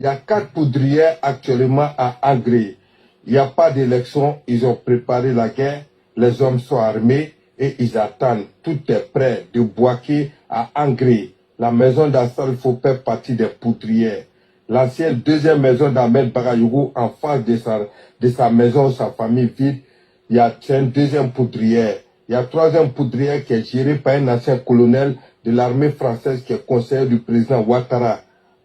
Il y a 4 poudrières actuellement à Angré. Il n'y a pas d'élection, ils ont préparé la guerre, les hommes sont armés et ils attendent. Tout est prêt de Boaké à Angré. La maison d'Assal faut faire partie des poudrières. L'ancienne deuxième maison d'Ahmed Bagayougou en face de sa maison, sa famille vide, il y a une deuxième poudrière. Il y a troisième poudrière qui est gérée par un ancien colonel de l'armée française qui est conseiller du président Ouattara.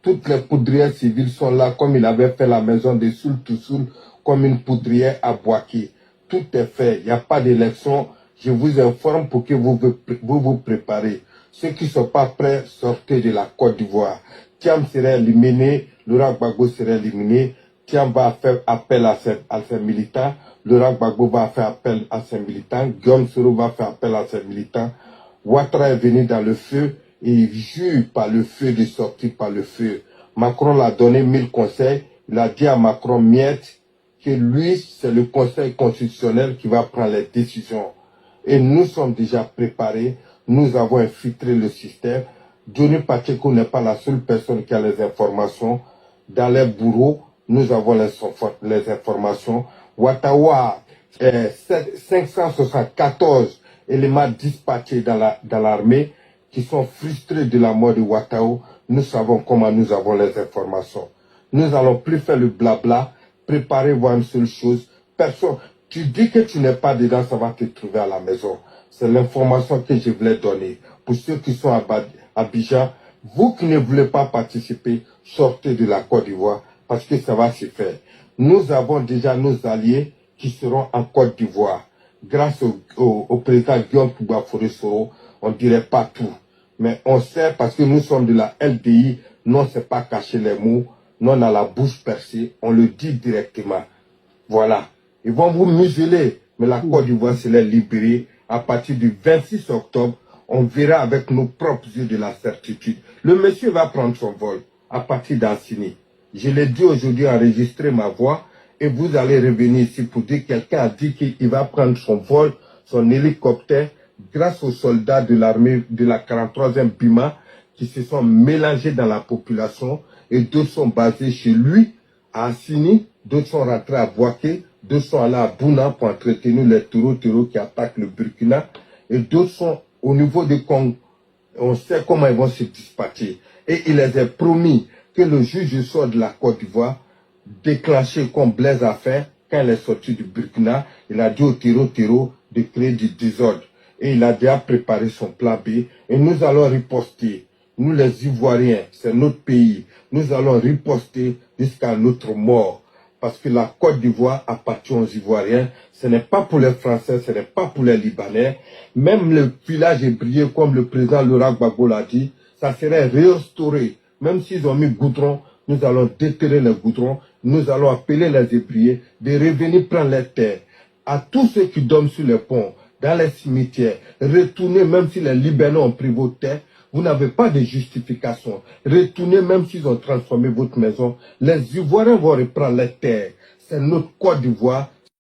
Toutes les poudrières civiles sont là comme il avait fait la maison de Soul-Toussoul comme une poudrière à Boaké. Tout est fait, il n'y a pas d'élection. Je vous informe pour que vous préparez. Ceux qui ne sont pas prêts, sortez de la Côte d'Ivoire. Thiam serait éliminé, Laurent Gbagbo serait éliminé. Thiam va faire appel à ses militants. Laurent Gbagbo va faire appel à ses militants. Guillaume Soro va faire appel à ses militants. Ouattara est venu dans le feu et il jure par le feu de sortir par le feu. Macron l'a donné 1000 conseils. Il a dit à Macron Miette que lui, c'est le Conseil constitutionnel qui va prendre les décisions. Et nous sommes déjà préparés. Nous avons infiltré le système. Johnny Pacheco n'est pas la seule personne qui a les informations. Dans les bureaux, nous avons les informations. Ouattara, 574 éléments dispatchés dans l'armée qui sont frustrés de la mort de Ouattara. Nous savons comment nous avons les informations. Nous n'allons plus faire le blabla. Préparez-vous à une seule chose. Personne, tu dis que tu n'es pas dedans, ça va te trouver à la maison. C'est l'information que je voulais donner. Pour ceux qui sont à Abidjan, vous qui ne voulez pas participer, sortez de la Côte d'Ivoire parce que ça va se faire. Nous avons déjà nos alliés qui seront en Côte d'Ivoire. Grâce au président Guillaume Soro, on ne dirait pas tout. Mais on sait parce que nous sommes de la LDI, non, c'est pas cacher les mots, non, on a la bouche percée, on le dit directement. Voilà. Ils vont vous museler, mais la Côte d'Ivoire se les libérer. À partir du 26 octobre, on verra avec nos propres yeux de la certitude. Le monsieur va prendre son vol à partir d'Ancini. Je l'ai dit aujourd'hui, enregistrer ma voix, et vous allez revenir ici pour dire que quelqu'un a dit qu'il va prendre son vol, son hélicoptère, grâce aux soldats de l'armée de la 43e Bima qui se sont mélangés dans la population et d'autres sont basés chez lui à Assini, d'autres sont rentrés à Boaké, d'autres sont allés à Bouna pour entretenir les taureaux qui attaquent le Burkina et d'autres sont au niveau de Congo. On sait comment ils vont se dispatcher. Et il les a promis que le juge sort de la Côte d'Ivoire, déclenché comme Blaise a fait, quand il est sorti du Burkina, il a dit au terreau de créer du désordre. Et il a déjà préparé son plan B. Et nous allons riposter. Nous les Ivoiriens, c'est notre pays. Nous allons riposter jusqu'à notre mort. Parce que la Côte d'Ivoire appartient aux Ivoiriens. Ce n'est pas pour les Français, ce n'est pas pour les Libanais. Même le village ébrié, comme le président Laurent Gbagbo l'a dit, ça serait restauré. Même s'ils ont mis goudron, nous allons déterrer les goudrons. Nous allons appeler les ébriés de revenir prendre les terres. À tous ceux qui dorment sur les ponts, dans les cimetières, retournez même si les Libanais ont pris vos terres. Vous n'avez pas de justification. Retournez même s'ils ont transformé votre maison. Les Ivoiriens vont reprendre les terres. C'est notre Côte d'Ivoire.